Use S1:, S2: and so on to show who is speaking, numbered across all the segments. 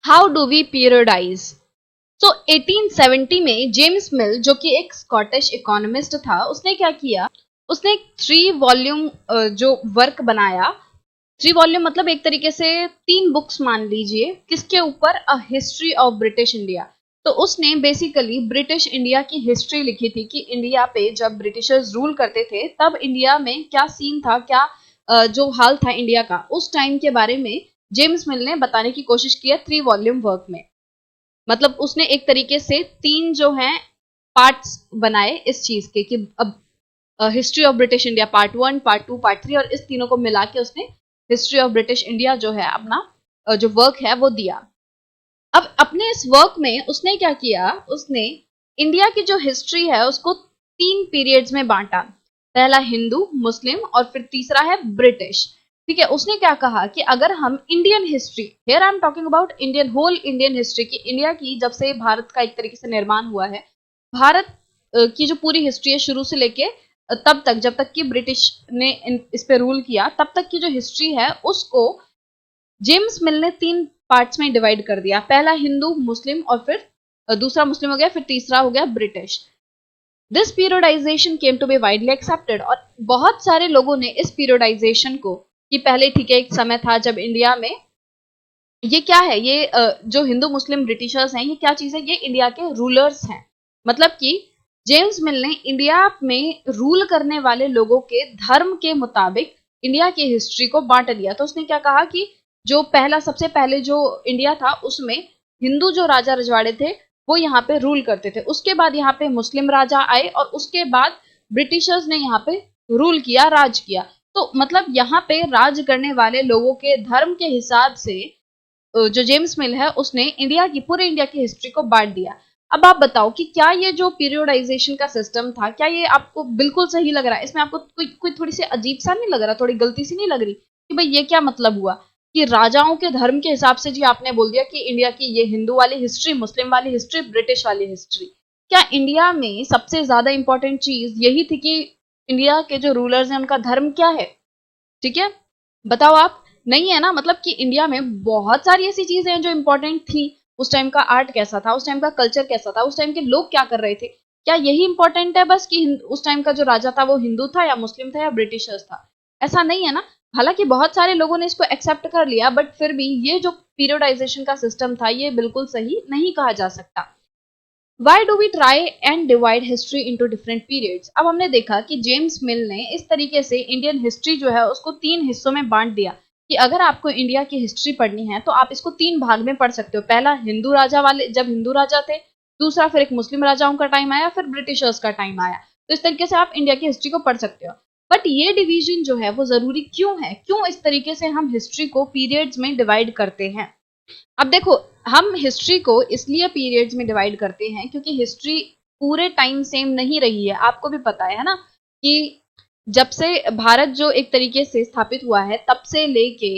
S1: How do we periodize. So 1870 में James मिल, जो कि एक स्कॉटिश इकोनॉमिस्ट था, उसने क्या किया, उसने एक 3 वॉल्यूम जो वर्क बनाया। 3 वॉल्यूम मतलब एक तरीके से 3 बुक्स मान लीजिए, किसके ऊपर, a history of British India. तो उसने बेसिकली ब्रिटिश इंडिया की हिस्ट्री लिखी थी कि इंडिया पे जब ब्रिटिशर्स रूल करते थे तब इंडिया में क्या सीन था, क्या जो हाल था इंडिया का उस टाइम के बारे में जेम्स मिल ने बताने की कोशिश की है 3 वॉल्यूम वर्क में। मतलब उसने एक तरीके से 3 जो हैं पार्ट्स बनाए इस चीज के कि अब history of British India part 1, part 2, part 3, और इस तीनों को मिला के उसने हिस्ट्री ऑफ ब्रिटिश इंडिया जो है अपना जो वर्क है वो दिया। अब अपने इस वर्क में उसने क्या किया, उसने इंडिया की जो हिस्ट्री है उसको 3 पीरियड्स में बांटा। पहला हिंदू, मुस्लिम और फिर तीसरा है ब्रिटिश। ठीक है, उसने क्या कहा कि अगर हम Indian history, here I am talking about Indian, whole Indian history की, इंडिया की जब से भारत का एक तरीके से निर्माण हुआ है, भारत की जो पूरी हिस्ट्री है शुरू से लेके तब तक जब तक कि ब्रिटिश ने इस पे रूल किया तब तक की जो हिस्ट्री है उसको जेम्स मिल ने 3 पार्ट्स में डिवाइड कर दिया। पहला हिंदू, मुस्लिम और फिर दूसरा मुस्लिम हो गया, फिर तीसरा हो गया British. This periodization came to be widely accepted, और बहुत सारे लोगों ने इस पीरियडाइजेशन को, कि पहले ठीक है एक समय था जब इंडिया में ये क्या है, ये जो हिंदू मुस्लिम ब्रिटिशर्स हैं ये क्या चीज है, ये इंडिया के रूलर्स हैं। मतलब कि जेम्स मिल ने इंडिया में रूल करने वाले लोगों के धर्म के मुताबिक इंडिया की हिस्ट्री को बांट दिया। तो उसने क्या कहा कि जो पहला, सबसे पहले जो इंडिया था उसमें हिंदू जो राजा रजवाड़े थे वो यहाँ पे रूल करते थे, उसके बाद यहाँ पे मुस्लिम राजा आए और उसके बाद ब्रिटिशर्स ने यहाँ पे रूल किया, राज किया। तो मतलब यहाँ पे राज करने वाले लोगों के धर्म के हिसाब से जो जेम्स मिल है उसने इंडिया की, पूरे इंडिया की हिस्ट्री को बांट दिया। अब आप बताओ कि क्या ये जो पीरियडाइजेशन का सिस्टम था, क्या ये आपको बिल्कुल सही लग रहा है, इसमें आपको कोई थोड़ी सी अजीब सा नहीं लग रहा, थोड़ी गलती सी नहीं लग रही कि भाई ये क्या मतलब हुआ कि राजाओं के धर्म के हिसाब से जी आपने बोल दिया कि इंडिया की ये हिंदू वाली हिस्ट्री, मुस्लिम वाली हिस्ट्री, ब्रिटिश वाली हिस्ट्री। क्या इंडिया में सबसे ज्यादा इंपॉर्टेंट चीज यही थी कि इंडिया के जो रूलर्स हैं उनका धर्म क्या है? ठीक है, बताओ आप। नहीं है ना, मतलब कि इंडिया में बहुत सारी ऐसी चीजें हैं जो इंपॉर्टेंट थी। उस टाइम का आर्ट कैसा था, उस टाइम का कल्चर कैसा था, उस टाइम के लोग क्या कर रहे थे, क्या यही इंपॉर्टेंट है बस कि उस टाइम का जो राजा था वो हिंदू था या मुस्लिम था या ब्रिटिशर्स था? ऐसा नहीं है ना। हालांकि बहुत सारे लोगों ने इसको एक्सेप्ट कर लिया, बट फिर भी ये जो पीरियडाइजेशन का सिस्टम था ये बिल्कुल सही नहीं कहा जा सकता। Why do we try and divide history into different periods. अब हमने देखा कि जेम्स मिल ने इस तरीके से इंडियन हिस्ट्री जो है उसको 3 हिस्सों में बांट दिया कि अगर आपको इंडिया की हिस्ट्री पढ़नी है तो आप इसको 3 भाग में पढ़ सकते हो। पहला हिंदू राजा वाले, जब हिंदू राजा थे, दूसरा फिर एक मुस्लिम राजाओं का टाइम आया, फिर ब्रिटिशर्स का टाइम आया। तो इस तरीके से आप इंडिया की हिस्ट्री को पढ़ सकते हो। बट ये डिवीजन जो है वो जरूरी क्यों है, क्यों इस तरीके से हम हिस्ट्री को पीरियड्स में डिवाइड करते हैं? अब देखो, हम हिस्ट्री को इसलिए पीरियड्स में डिवाइड करते हैं क्योंकि हिस्ट्री पूरे टाइम सेम नहीं रही है। आपको भी पता है ना कि जब से भारत जो एक तरीके से स्थापित हुआ है तब से लेके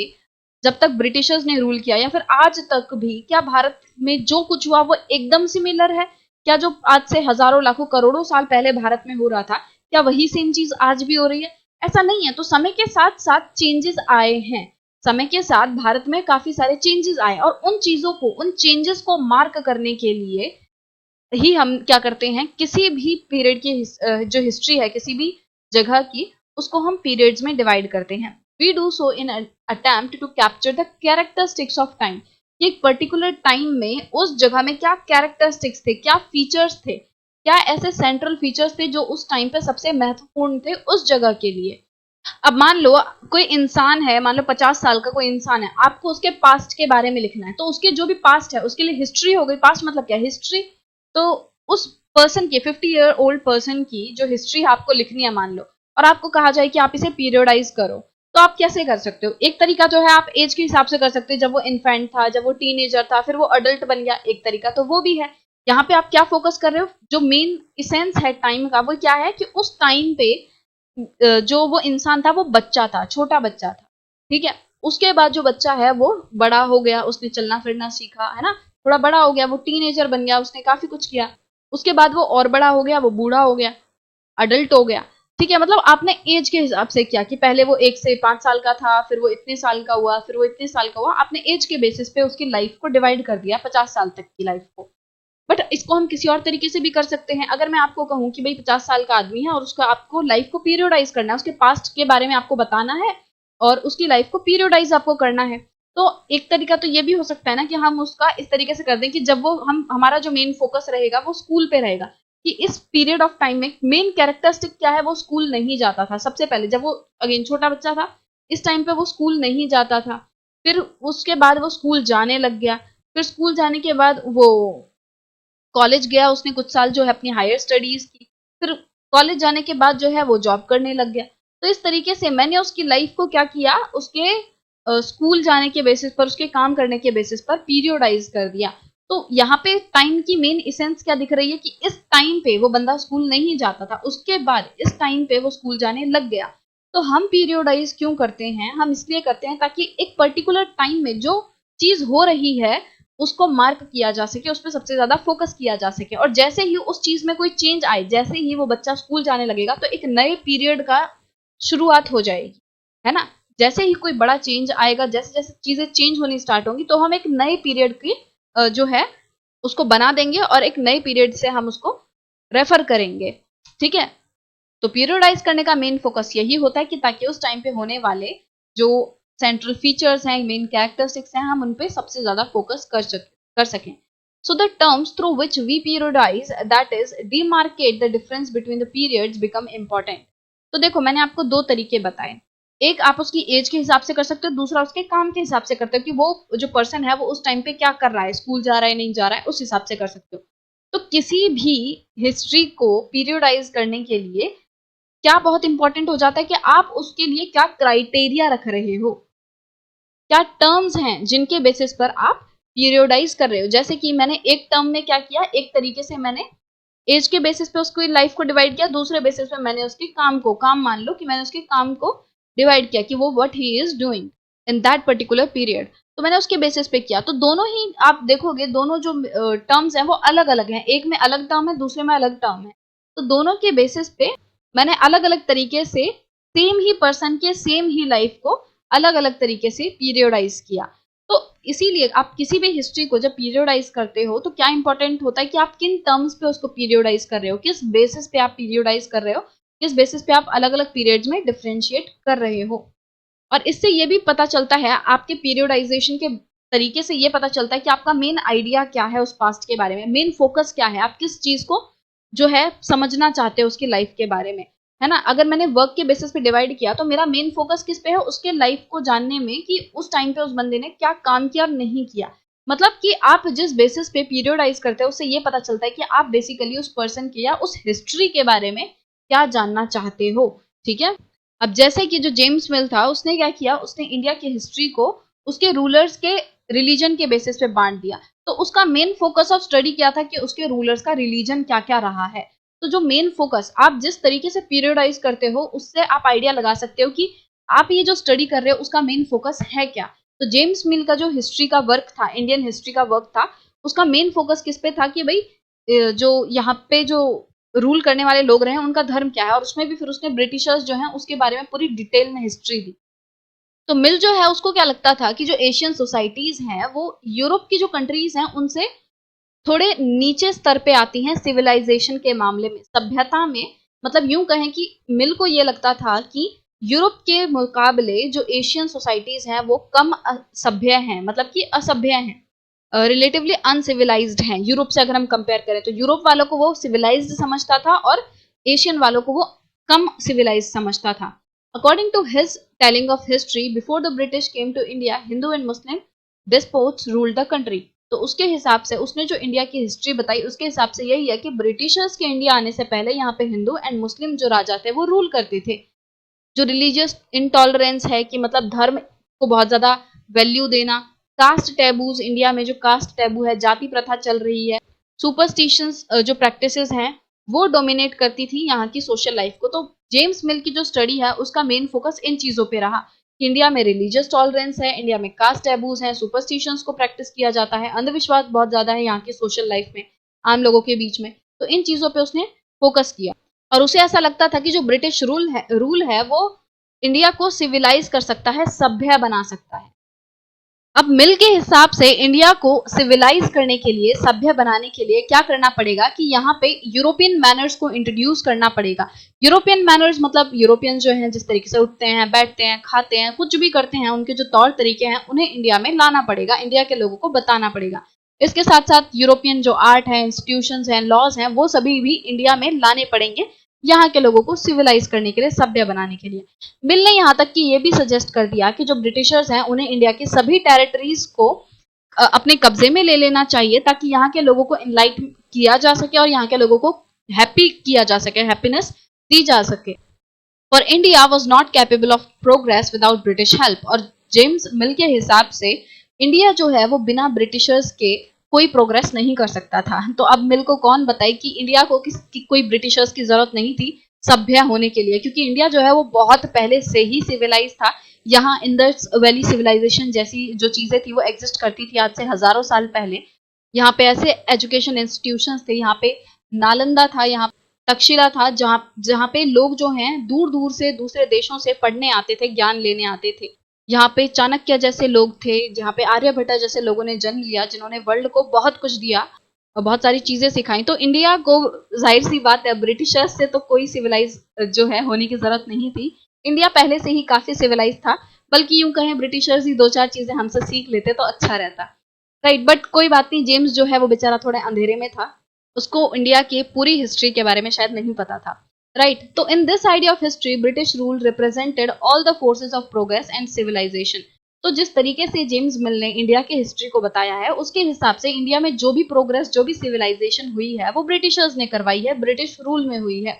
S1: जब तक ब्रिटिशर्स ने रूल किया या फिर आज तक भी, क्या भारत में जो कुछ हुआ वो एकदम सिमिलर है? क्या जो आज से हजारों लाखों करोड़ों साल पहले भारत में हो रहा था, क्या वही सेम चीज आज भी हो रही है? ऐसा नहीं है। तो समय के साथ साथ चेंजेस आए हैं। समय के साथ भारत में काफी सारे चेंजेस आए और उन चीजों को, उन चेंजेस को मार्क करने के लिए ही हम क्या करते हैं, किसी भी पीरियड की जो हिस्ट्री है किसी भी जगह की, उसको हम पीरियड्स में डिवाइड करते हैं। We do so in attempt to capture the characteristics of time, कि एक पर्टिकुलर टाइम में उस जगह में क्या कैरेक्टरिस्टिक्स थे, क्या फीचर्स थे, क्या ऐसे सेंट्रल फीचर्स थे जो उस टाइम पे सबसे महत्वपूर्ण थे उस जगह के लिए। अब मान लो कोई इंसान है, मान लो 50 साल का कोई इंसान है, आपको उसके पास्ट के बारे में लिखना है, तो उसके जो भी पास्ट है उसके लिए हिस्ट्री हो गई। पास्ट मतलब क्या, हिस्ट्री। तो उस पर्सन की, 50 ईयर ओल्ड पर्सन की जो हिस्ट्री आपको लिखनी है मान लो, और आपको कहा जाए कि आप इसे पीरियडाइज करो, तो आप कैसे कर सकते हो? एक तरीका जो है आप एज के हिसाब से कर सकते हो, जब वो इन्फेंट था, जब वो टीनेजर था, फिर वो अडल्ट बन गया, एक तरीका तो वो भी है। यहाँ पे आप क्या फोकस कर रहे हो, जो मेन इसेंस है टाइम का वो क्या है कि उस टाइम पे जो वो इंसान था वो बच्चा था, छोटा बच्चा था। ठीक है, उसके बाद जो बच्चा है वो बड़ा हो गया, उसने चलना फिरना सीखा, है ना, थोड़ा बड़ा हो गया, वो टीनेजर बन गया, उसने काफी कुछ किया। उसके बाद वो और बड़ा हो गया, वो बूढ़ा हो गया, अडल्ट हो गया। ठीक है, मतलब आपने एज के हिसाब से किया कि पहले वो 1 से 5 साल का था, फिर वो इतने साल का हुआ, फिर वो इतने साल का हुआ। आपने एज के बेसिस पे उसकी लाइफ को डिवाइड कर दिया 50 साल तक की लाइफ को। बट इसको हम किसी और तरीके से भी कर सकते हैं। अगर मैं आपको कहूँ कि भाई 50 साल का आदमी है और उसका आपको लाइफ को पीरियोडाइज करना है, उसके पास्ट के बारे में आपको बताना है और उसकी लाइफ को पीरियोडाइज आपको करना है, तो एक तरीका तो ये भी हो सकता है ना कि हम उसका इस तरीके से कर दें कि जब वो हम हमारा जो मेन फोकस रहेगा वो स्कूल पे रहेगा, कि इस पीरियड ऑफ टाइम में मेन कैरेक्टरिस्टिक क्या है, वो स्कूल नहीं जाता था सबसे पहले, जब वो अगेन छोटा बच्चा था इस टाइम पे वो स्कूल नहीं जाता था। फिर उसके बाद वो स्कूल जाने लग गया, फिर स्कूल जाने के बाद वो कॉलेज गया, उसने कुछ साल जो है अपनी हायर स्टडीज की, फिर कॉलेज जाने के बाद जो है वो जॉब करने लग गया। तो इस तरीके से मैंने उसकी लाइफ को क्या किया, उसके स्कूल जाने के बेसिस पर, उसके काम करने के बेसिस पर पीरियोडाइज कर दिया। तो यहाँ पे टाइम की मेन इसेंस क्या दिख रही है कि इस टाइम पे वो बंदा स्कूल नहीं जाता था, उसके बाद इस टाइम पे वो स्कूल जाने लग गया। तो हम पीरियोडाइज क्यों करते हैं, हम इसलिए करते हैं ताकि एक पर्टिकुलर टाइम में जो चीज हो रही है उसको मार्क किया जा सके, उस पर सबसे ज्यादा फोकस किया जा सके, और जैसे ही उस चीज में कोई चेंज आए, जैसे ही वो बच्चा स्कूल जाने लगेगा तो एक नए पीरियड का शुरुआत हो जाएगी, है ना। जैसे ही कोई बड़ा चेंज आएगा, जैसे जैसे चीजें चेंज होनी स्टार्ट होंगी, तो हम एक नए पीरियड की जो है उसको बना देंगे और एक नए पीरियड से हम उसको रेफर करेंगे। ठीक है, तो पीरियडाइज करने का मेन फोकस यही होता है कि ताकि उस टाइम पे होने वाले जो सेंट्रल फीचर्स हैं, मेन कैरेक्टरिस्टिक्स हैं, हम उन पे सबसे ज्यादा फोकस कर सकें। So the terms through which we periodize, that is demarcate the difference between the periods, become important. तो देखो, मैंने आपको दो तरीके बताए, एक आप उसकी एज के हिसाब से कर सकते हो, दूसरा उसके काम के हिसाब से करते हो कि वो जो पर्सन है वो उस टाइम पे क्या कर रहा है, स्कूल जा रहा है नहीं जा रहा है, उस हिसाब से कर सकते हो। तो किसी भी हिस्ट्री को पीरियडाइज करने के लिए क्या बहुत इंपॉर्टेंट हो जाता है कि आप उसके लिए क्या क्राइटेरिया रख रहे हो, क्या टर्म्स हैं जिनके बेसिस पर आप पीरियोडाइज कर रहे हो। जैसे कि मैंने एक टर्म में क्या किया, एक तरीके से मैंने एज के बेसिस पे उसकी लाइफ को डिवाइड किया, दूसरे बेसिस पे मैंने उसके काम को, काम मान लो कि मैंने उसके काम को डिवाइड किया कि वो what he is doing in that particular period, तो मैंने उसके बेसिस पे किया। तो दोनों ही आप देखोगे, दोनों जो टर्म्स हैं वो अलग अलग हैं, एक में अलग टर्म है, दूसरे में अलग टर्म है। तो दोनों के बेसिस पे मैंने अलग अलग तरीके से सेम ही पर्सन के सेम ही लाइफ को अलग अलग तरीके से पीरियोडाइज किया। तो इसीलिए आप किसी भी हिस्ट्री को जब पीरियोडाइज करते हो तो क्या इंपॉर्टेंट होता है कि आप किन टर्म्स पे उसको पीरियोडाइज कर रहे हो, किस बेसिस पे आप पीरियोडाइज कर रहे हो, किस बेसिस पे आप अलग अलग पीरियड्स में डिफ्रेंशिएट कर रहे हो। और इससे ये भी पता चलता है, आपके पीरियोडाइजेशन के तरीके से ये पता चलता है कि आपका मेन आइडिया क्या है उस पास्ट के बारे में, मेन फोकस क्या है, आप किस चीज को जो है समझना चाहते हो उसकी लाइफ के बारे में, है ना। अगर मैंने वर्क के बेसिस पे डिवाइड किया तो मेरा मेन फोकस किस पे है, उसके लाइफ को जानने में कि उस टाइम पे उस बंदे ने क्या काम किया और नहीं किया। मतलब कि आप जिस बेसिस पे पीरियोडाइज करते हो उससे ये पता चलता है कि आप बेसिकली उस पर्सन के या उस हिस्ट्री के बारे में क्या जानना चाहते हो। ठीक है, अब जैसे कि जो जेम्स मिल था, उसने क्या किया, उसने इंडिया की हिस्ट्री को उसके रूलर्स के रिलीजन के बेसिस पे बांट दिया। तो उसका मेन फोकस ऑफ स्टडी क्या था कि उसके रूलर्स का रिलीजन क्या क्या रहा है। तो जो मेन फोकस आप जिस तरीके से पीरियोडाइज करते हो उससे आप आइडिया लगा सकते हो कि आप ये जो स्टडी कर रहे हो उसका मेन फोकस है क्या। तो जेम्स मिल का जो हिस्ट्री का वर्क था, इंडियन हिस्ट्री का वर्क था, उसका मेन फोकस किस पे था कि भाई जो यहाँ पे जो रूल करने वाले लोग रहे हैं उनका धर्म क्या है, और उसमें भी फिर उसने ब्रिटिशर्स जो हैं उसके बारे में पूरी डिटेल में हिस्ट्री दी। तो मिल जो है उसको क्या लगता था कि जो एशियन सोसाइटीज हैं वो यूरोप की जो कंट्रीज हैं उनसे थोड़े नीचे स्तर पे आती हैं सिविलाइजेशन के मामले में, सभ्यता में। मतलब यूं कहें कि मिल को ये लगता था कि यूरोप के मुकाबले जो एशियन सोसाइटीज हैं वो कम सभ्य हैं, मतलब कि असभ्य हैं, रिलेटिवली अनसिविलाइज्ड हैं यूरोप से। अगर हम कंपेयर करें तो यूरोप वालों को वो सिविलाइज्ड समझता था और एशियन वालों को वो कम सिविलाइज्ड समझता था। According to his telling of history, before the British came to India, Hindu and Muslim despots ruled the country. तो उसके हिसाब से उसने जो इंडिया की हिस्ट्री बताई उसके हिसाब से यही है कि ब्रिटिशर्स के इंडिया आने से पहले यहाँ पे हिंदू एंड मुस्लिम जो राजा थे वो रूल करते थे। जो रिलीजियस इंटॉलरेंस है कि मतलब धर्म को बहुत ज्यादा वैल्यू देना, कास्ट टैबूज, इंडिया में जो कास्ट टैबू है, जाति प्रथा चल रही है, सुपरस्टिशंस जो प्रैक्टिसेस हैं वो डोमिनेट करती थी यहाँ की सोशल लाइफ को। तो जेम्स मिल की जो स्टडी है उसका मेन फोकस इन चीजों पे रहा। इंडिया में रिलीजियस टॉलरेंस है, इंडिया में कास्ट टैबूज हैं, सुपरस्टिशंस को प्रैक्टिस किया जाता है, अंधविश्वास बहुत ज्यादा है यहाँ की सोशल लाइफ में, आम लोगों के बीच में। तो इन चीजों पे उसने फोकस किया। और उसे ऐसा लगता था कि जो ब्रिटिश रूल है वो इंडिया को सिविलाइज कर सकता है, सभ्य बना सकता है। अब मिल के हिसाब से इंडिया को सिविलाइज करने के लिए, सभ्य बनाने के लिए क्या करना पड़ेगा कि यहाँ पे यूरोपियन मैनर्स को इंट्रोड्यूस करना पड़ेगा। यूरोपियन मैनर्स मतलब यूरोपियन जो हैं जिस तरीके से उठते हैं, बैठते हैं, खाते हैं, कुछ भी करते हैं, उनके जो तौर तरीके हैं उन्हें इंडिया में लाना पड़ेगा, इंडिया के लोगों को बताना पड़ेगा। इसके साथ साथ यूरोपियन जो आर्ट है, इंस्टीट्यूशंस हैं, लॉज हैं, वो सभी भी इंडिया में लाने पड़ेंगे यहाँ के लोगों को सिविलाइज करने के लिए, सभ्य बनाने के लिए। मिल ने यहाँ तक कि ये भी सजेस्ट कर दिया कि जो ब्रिटिशर्स हैं उन्हें इंडिया की सभी टेरिटरीज को अपने कब्जे में ले लेना चाहिए ताकि यहाँ के लोगों को इनलाइट किया जा सके और यहाँ के लोगों को हैप्पी किया जा सके, हैप्पीनेस दी जा सके। For India was not capable of progress without British help. और जेम्स मिल के हिसाब से इंडिया जो है वो बिना ब्रिटिशर्स के कोई प्रोग्रेस नहीं कर सकता था। तो अब मिल को कौन बताए कि इंडिया को कोई ब्रिटिशर्स की जरूरत नहीं थी सभ्य होने के लिए, क्योंकि इंडिया जो है वो बहुत पहले से ही सिविलाइज था। यहाँ इंडस वैली सिविलाइजेशन जैसी जो चीजें थी वो एग्जिस्ट करती थी आज से हजारों साल पहले। यहाँ पे ऐसे एजुकेशन इंस्टीट्यूशंस थे, यहाँ पे नालंदा था, यहाँ तक्षशिला था, जहाँ पे लोग जो हैं दूर दूर से दूसरे देशों से पढ़ने आते थे, ज्ञान लेने आते थे। यहाँ पे चाणक्य जैसे लोग थे, जहाँ पे आर्यभट्ट जैसे लोगों ने जन्म लिया, जिन्होंने वर्ल्ड को बहुत कुछ दिया और बहुत सारी चीजें सिखाई। तो इंडिया को जाहिर सी बात है ब्रिटिशर्स से तो कोई सिविलाइज जो है होने की जरूरत नहीं थी। इंडिया पहले से ही काफी सिविलाइज था, बल्कि यूं कहें ब्रिटिशर्स ही दो चार चीजें हमसे सीख लेते तो अच्छा रहता। राइट, बट कोई बात नहीं, जेम्स जो है वो बेचारा थोड़े अंधेरे में था, उसको इंडिया की पूरी हिस्ट्री के बारे में शायद नहीं पता था। राइट, तो in this idea of history British rule represented all the forces of progress and civilization. तो जिस तरीके से जेम्स मिल ने इंडिया के हिस्ट्री को बताया है उसके हिसाब से इंडिया में जो भी प्रोग्रेस, जो भी सिविलाइजेशन हुई है वो ब्रिटिशर्स ने करवाई है, ब्रिटिश रूल में हुई है।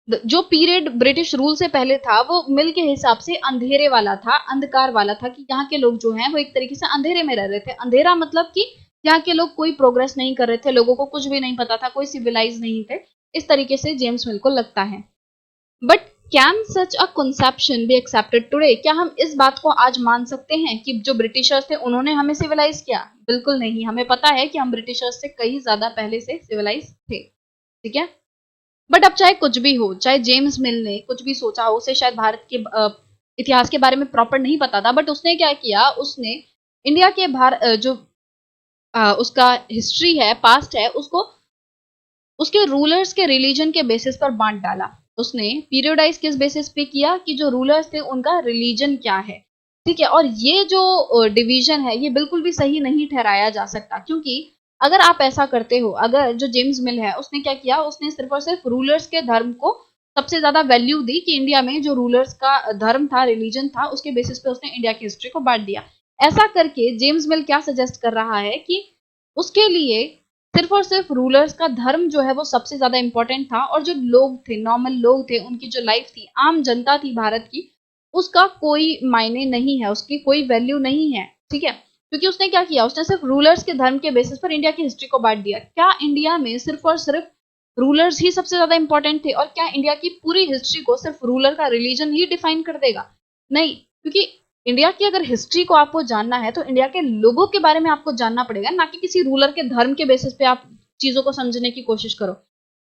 S1: जो पीरियड ब्रिटिश रूल से पहले था वो मिल के हिसाब से अंधेरे वाला था, अंधकार वाला था, कि यहाँ के लोग जो हैं वो एक तरीके से अंधेरे में रह रहे थे। अंधेरा मतलब कि यहाँ के लोग कोई प्रोग्रेस नहीं कर रहे थे, लोगों को कुछ भी नहीं पता था, कोई सिविलाइज नहीं थे, इस तरीके से जेम्स मिल को लगता है। But can such a conception be accepted today? क्या हम इस बात को आज मान सकते हैं कि जो ब्रिटिशर्स थे उन्होंने हमें सिविलाइज किया? बिल्कुल नहीं। हमें पता है कि हम ब्रिटिशर्स से कई ज्यादा पहले से सिविलाइज थे, ठीक है। बट अब चाहे कुछ भी हो, चाहे जेम्स मिल ने कुछ भी सोचा हो, उसे शायद भारत के इतिहास के बारे में प्रॉपर नहीं पता था, बट उसने क्या किया, उसने इंडिया के जो उसका हिस्ट्री है, पास्ट है, उसको उसके रूलर्स के रिलीजन के बेसिस पर बांट डाला। उसने पीरियडाइज किस बेसिस पे किया कि जो रूलर्स थे उनका रिलीजन क्या है, ठीक है। और ये जो डिवीजन है ये बिल्कुल भी सही नहीं ठहराया जा सकता, क्योंकि अगर आप ऐसा करते हो, अगर जो जेम्स मिल है उसने क्या किया, उसने सिर्फ और सिर्फ रूलर्स के धर्म को सबसे ज्यादा वैल्यू दी कि इंडिया में जो रूलर्स का धर्म था, रिलीजन था, उसके बेसिस पे उसने इंडिया की हिस्ट्री को बांट दिया। ऐसा करके जेम्स मिल क्या सजेस्ट कर रहा है कि उसके लिए सिर्फ और सिर्फ रूलर्स का धर्म जो है वो सबसे ज्यादा इंपॉर्टेंट था, और जो लोग थे, नॉर्मल लोग थे, उनकी जो लाइफ थी, आम जनता थी भारत की, उसका कोई मायने नहीं है, उसकी कोई वैल्यू नहीं है, ठीक है। क्योंकि उसने क्या किया, उसने सिर्फ रूलर्स के धर्म के बेसिस पर इंडिया की हिस्ट्री को बांट दिया। क्या इंडिया में सिर्फ और सिर्फ रूलर्स ही सबसे ज्यादा इंपॉर्टेंट थे, और क्या इंडिया की पूरी हिस्ट्री को सिर्फ रूलर का रिलीजन ही डिफाइन कर देगा? नहीं, क्योंकि इंडिया की अगर हिस्ट्री को आपको जानना है तो इंडिया के लोगों के बारे में आपको जानना पड़ेगा, ना कि किसी रूलर के धर्म के बेसिस पे आप चीजों को समझने की कोशिश करो।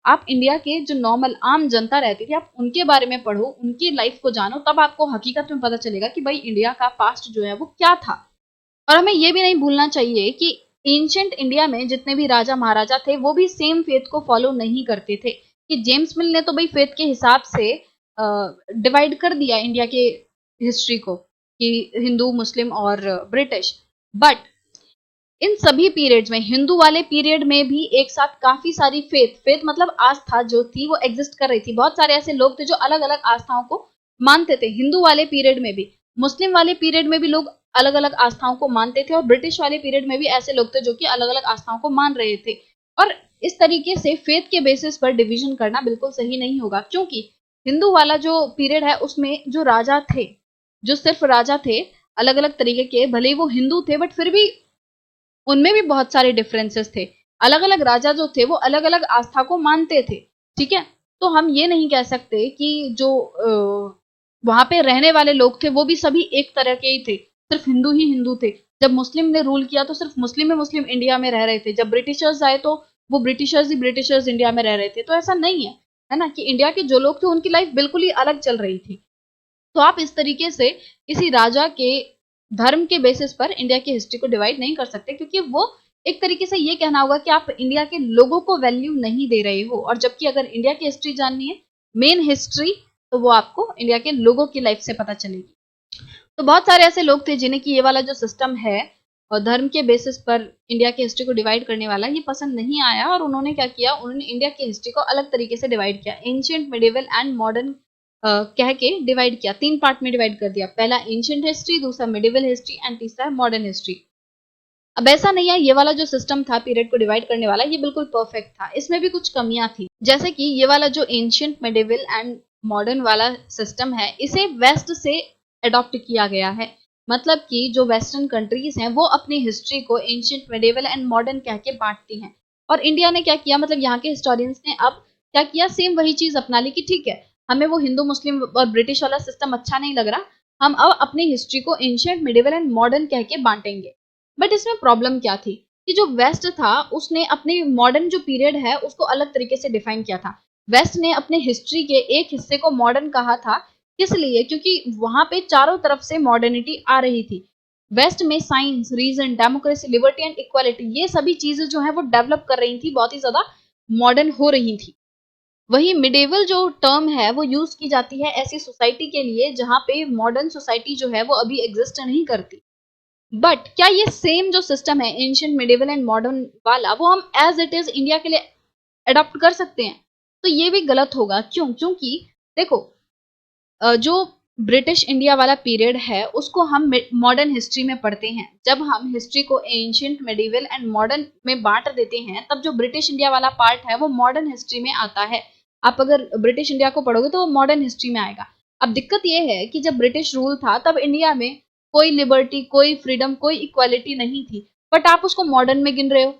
S1: आप इंडिया के जो नॉर्मल आम जनता रहती थी, आप उनके बारे में पढ़ो, उनकी लाइफ को जानो, तब आपको हकीकत में पता चलेगा कि भाई इंडिया का पास्ट जो है वो क्या था। और हमें ये भी नहीं भूलना चाहिए कि एंशिएंट इंडिया में जितने भी राजा महाराजा थे वो भी सेम फेथ को फॉलो नहीं करते थे। कि जेम्स मिल ने तो भाई फेथ के हिसाब से डिवाइड कर दिया इंडिया के हिस्ट्री को कि हिंदू, मुस्लिम और ब्रिटिश, बट इन सभी पीरियड्स में, हिंदू वाले पीरियड में भी एक साथ काफी सारी फेथ मतलब आस्था जो थी वो एग्जिस्ट कर रही थी। बहुत सारे ऐसे लोग थे जो अलग अलग आस्थाओं को मानते थे, हिंदू वाले पीरियड में भी, मुस्लिम वाले पीरियड में भी लोग अलग अलग आस्थाओं को मानते थे, और ब्रिटिश वाले पीरियड में भी ऐसे लोग थे जो कि अलग अलग आस्थाओं को मान रहे थे। और इस तरीके से फेथ के बेसिस पर डिवीजन करना बिल्कुल सही नहीं होगा, क्योंकि हिंदू वाला जो पीरियड है उसमें जो राजा थे, जो सिर्फ राजा थे, अलग अलग तरीके के, भले ही वो हिंदू थे बट फिर भी उनमें भी बहुत सारे डिफरेंसेस थे। अलग अलग राजा जो थे वो अलग अलग आस्था को मानते थे, ठीक है। तो हम ये नहीं कह सकते कि जो वहां पे रहने वाले लोग थे वो भी सभी एक तरह के ही थे, सिर्फ हिंदू ही हिंदू थे। जब मुस्लिम ने रूल किया तो सिर्फ मुस्लिम ही मुस्लिम इंडिया में रह रहे थे, जब ब्रिटिशर्स आए तो वो ब्रिटिशर्स ही ब्रिटिशर्स इंडिया में रह रहे थे। तो ऐसा नहीं है। है ना, कि इंडिया के जो लोग थे उनकी लाइफ बिल्कुल ही अलग चल रही थी। तो आप इस तरीके से किसी राजा के धर्म के बेसिस पर इंडिया की हिस्ट्री को डिवाइड नहीं कर सकते, क्योंकि वो एक तरीके से ये कहना होगा कि आप इंडिया के लोगों को वैल्यू नहीं दे रहे हो। और जबकि अगर इंडिया की हिस्ट्री जाननी है, मेन हिस्ट्री, तो वो आपको इंडिया के लोगों की लाइफ से पता चलेगी। तो बहुत सारे ऐसे लोग थे जिन्हें कि ये वाला जो सिस्टम है और धर्म के बेसिस पर इंडिया की हिस्ट्री को डिवाइड करने वाला, ये पसंद नहीं आया, और उन्होंने क्या किया, उन्होंने इंडिया की हिस्ट्री को अलग तरीके से डिवाइड किया, एंशिएंट, मिडिवल एंड मॉडर्न कह के डिवाइड किया, 3 पार्ट में डिवाइड कर दिया। पहला एंशिएंट हिस्ट्री, दूसरा मिडिवल हिस्ट्री एंड तीसरा मॉडर्न हिस्ट्री। अब ऐसा नहीं है, ये वाला जो सिस्टम था पीरियड को डिवाइड करने वाला, ये बिल्कुल परफेक्ट था, इसमें भी कुछ कमियां थी। जैसे कि ये वाला जो एंशिएंट, मिडिवल एंड मॉडर्न वाला सिस्टम है, इसे वेस्ट से अडॉप्ट किया गया है। मतलब कि जो वेस्टर्न कंट्रीज हैं वो अपनी हिस्ट्री को एंशिएंट, मिडिवल एंड मॉडर्न कह के बांटती हैं, और इंडिया ने क्या किया, मतलब यहाँ के हिस्टोरियंस ने अब क्या किया, सेम वही चीज अपना ली कि ठीक है, हमें वो हिंदू, मुस्लिम और ब्रिटिश वाला सिस्टम अच्छा नहीं लग रहा, हम अब अपनी हिस्ट्री को एंशिएंट, मिडिवल एंड मॉडर्न कह के बांटेंगे। बट इसमें प्रॉब्लम क्या थी कि जो वेस्ट था उसने अपने मॉडर्न जो पीरियड है उसको अलग तरीके से डिफाइन किया था। वेस्ट ने अपने हिस्ट्री के एक हिस्से को मॉडर्न कहा था, किस लिए, क्योंकि वहां पे चारों तरफ से मॉडर्निटी आ रही थी। वेस्ट में science, reason, democracy, liberty and equality, ये सभी चीजें जो है वो डेवलप कर रही थी, बहुत ही ज्यादा मॉडर्न हो रही थी। वही मिडेवल जो टर्म है वो यूज की जाती है ऐसी सोसाइटी के लिए जहां पे मॉडर्न सोसाइटी जो है वो अभी एग्जिस्ट नहीं करती। बट क्या ये सेम जो सिस्टम है एंशिएंट, मिडिवल एंड मॉडर्न वाला, वो हम एज इट इज इंडिया के लिए अडॉप्ट कर सकते हैं? तो ये भी गलत होगा। क्यों? क्योंकि देखो, जो ब्रिटिश इंडिया वाला पीरियड है उसको हम मॉडर्न हिस्ट्री में पढ़ते हैं। जब हम हिस्ट्री को एंशिएंट, मिडिवल एंड मॉडर्न में बांट देते हैं, तब जो ब्रिटिश इंडिया वाला पार्ट है वो मॉडर्न हिस्ट्री में आता है। आप अगर ब्रिटिश इंडिया को पढ़ोगे तो वो मॉडर्न हिस्ट्री में आएगा। अब दिक्कत ये है कि जब ब्रिटिश रूल था तब इंडिया में कोई लिबर्टी, कोई फ्रीडम, कोई इक्वालिटी नहीं थी, बट आप उसको मॉडर्न में गिन रहे हो।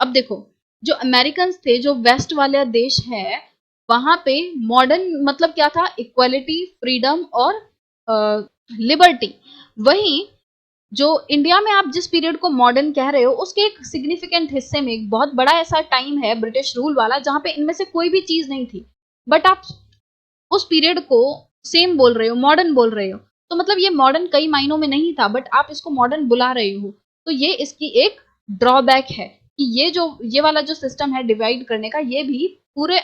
S1: अब देखो, जो अमेरिकन थे, जो वेस्ट वाला देश है, वहां पे मॉडर्न मतलब क्या था, इक्वालिटी, फ्रीडम और लिबर्टी। वहीं जो इंडिया में आप जिस पीरियड को मॉडर्न कह रहे हो उसके एक सिग्निफिकेंट हिस्से में एक बहुत बड़ा ऐसा टाइम है ब्रिटिश रूल वाला जहां पे इनमें से कोई भी चीज नहीं थी, बट आप उस पीरियड को सेम बोल रहे हो, मॉडर्न बोल रहे हो। तो मतलब ये मॉडर्न कई मायनों में नहीं था, बट आप इसको मॉडर्न बुला रहे हो। तो ये इसकी एक ड्रॉबैक है कि ये वाला जो सिस्टम है डिवाइड करने का, ये भी पूरे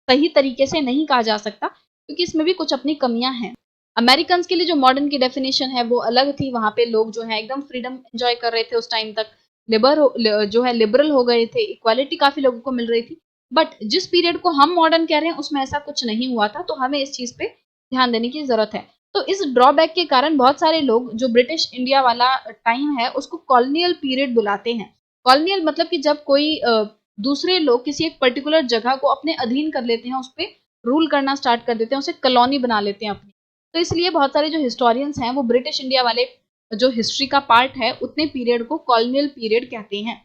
S1: सही तरीके से नहीं कहा जा सकता, क्योंकि इसमें भी कुछ अपनी कमियां हैं। अमेरिकन के लिए जो मॉडर्न की डेफिनेशन है वो अलग थी, वहां पे लोग जो है एकदम फ्रीडम एंजॉय कर रहे थे उस टाइम तक, जो है लिबरल हो गए थे, इक्वालिटी काफी लोगों को मिल रही थी। बट जिस पीरियड को हम मॉडर्न कह रहे हैं उसमें ऐसा कुछ नहीं हुआ था, तो हमें इस चीज पे ध्यान देने की जरूरत है। तो इस ड्रॉबैक के कारण बहुत सारे लोग जो ब्रिटिश इंडिया वाला टाइम है उसको कॉलोनियल पीरियड बुलाते हैं। कॉलोनियल मतलब कि जब कोई दूसरे लोग किसी एक पर्टिकुलर जगह को अपने अधीन कर लेते हैं, उस पर रूल करना स्टार्ट कर देते हैं, उसे कॉलोनी बना लेते हैं अपनी। तो इसलिए बहुत सारे जो हिस्टोरियंस हैं वो ब्रिटिश इंडिया वाले जो हिस्ट्री का पार्ट है उतने पीरियड को कॉलोनियल पीरियड कहते हैं,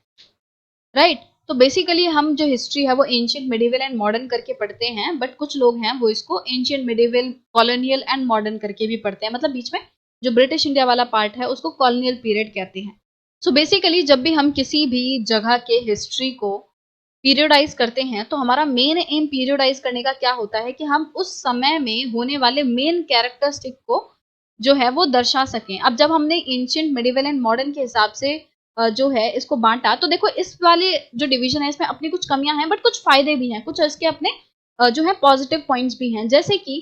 S1: राइट। तो बेसिकली हम जो हिस्ट्री है वो एंशिएंट, मिडिवल एंड मॉडर्न करके पढ़ते हैं, बट कुछ लोग हैं वो इसको ancient, medieval, colonial and modern करके भी पढ़ते हैं। मतलब बीच में जो ब्रिटिश इंडिया वाला पार्ट है उसको कॉलोनियल पीरियड कहते हैं। सो बेसिकली जब भी हम किसी भी जगह के हिस्ट्री को पीरियोडाइज करते हैं तो हमारा मेन एम पीरियोडाइज करने का क्या होता है कि हम उस समय में होने वाले मेन कैरेक्टरिस्टिक को जो है वो दर्शा सकें। अब जब हमने एंशिएंट, मिडिवल एंड मॉडर्न के हिसाब से जो है इसको बांटा, तो देखो इस वाले जो डिवीजन है इसमें अपनी कुछ कमियां हैं, बट कुछ फायदे भी हैं, कुछ इसके अपने जो है पॉजिटिव पॉइंट्स भी हैं। जैसे कि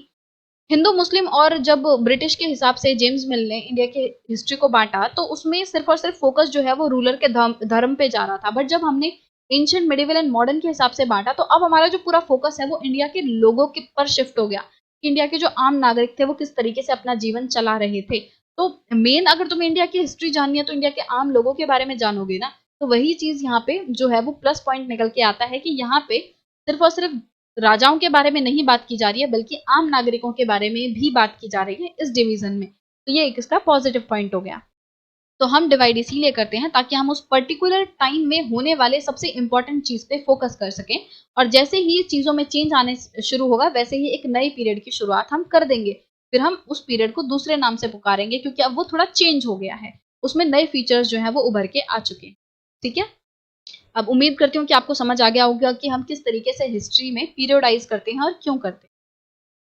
S1: हिंदू, मुस्लिम, और जब ब्रिटिश के हिसाब से जेम्स मिल ने इंडिया के हिस्ट्री को बांटा तो उसमें सिर्फ और सिर्फ फोकस जो है वो रूलर के धर्म पे जा रहा था। बट जब हमने एंशिएंट, मिडिवल एंड मॉडर्न के हिसाब से बांटा तो अब हमारा जो पूरा फोकस है वो इंडिया के लोगों के पर शिफ्ट हो गया, कि इंडिया के जो आम नागरिक थे वो किस तरीके से अपना जीवन चला रहे थे। तो मेन अगर तुम्हें इंडिया की हिस्ट्री जाननी है तो इंडिया के आम लोगों के बारे में जानोगे ना। तो वही चीज यहाँ पे जो है वो प्लस पॉइंट निकल के आता है कि यहाँ पे सिर्फ और सिर्फ राजाओं के बारे में नहीं बात की जा रही है, बल्कि आम नागरिकों के बारे में भी बात की जा रही है इस डिवीजन में। तो ये एक इसका पॉजिटिव पॉइंट हो गया। तो हम डिवाइड इसीलिए करते हैं ताकि हम उस पर्टिकुलर टाइम में होने वाले सबसे इंपॉर्टेंट चीज पे फोकस कर सकें, और जैसे ही चीजों में चेंज आने शुरू होगा वैसे ही एक नई पीरियड की शुरुआत हम कर देंगे। फिर हम उस पीरियड को दूसरे नाम से पुकारेंगे क्योंकि अब वो थोड़ा चेंज हो गया है, उसमें नए फीचर्स जो है वो उभर के आ चुके हैं। ठीक है। अब उम्मीद करती हूँ कि आपको समझ आ गया होगा कि हम किस तरीके से हिस्ट्री में पीरियोडाइज करते हैं और क्यों करते हैं।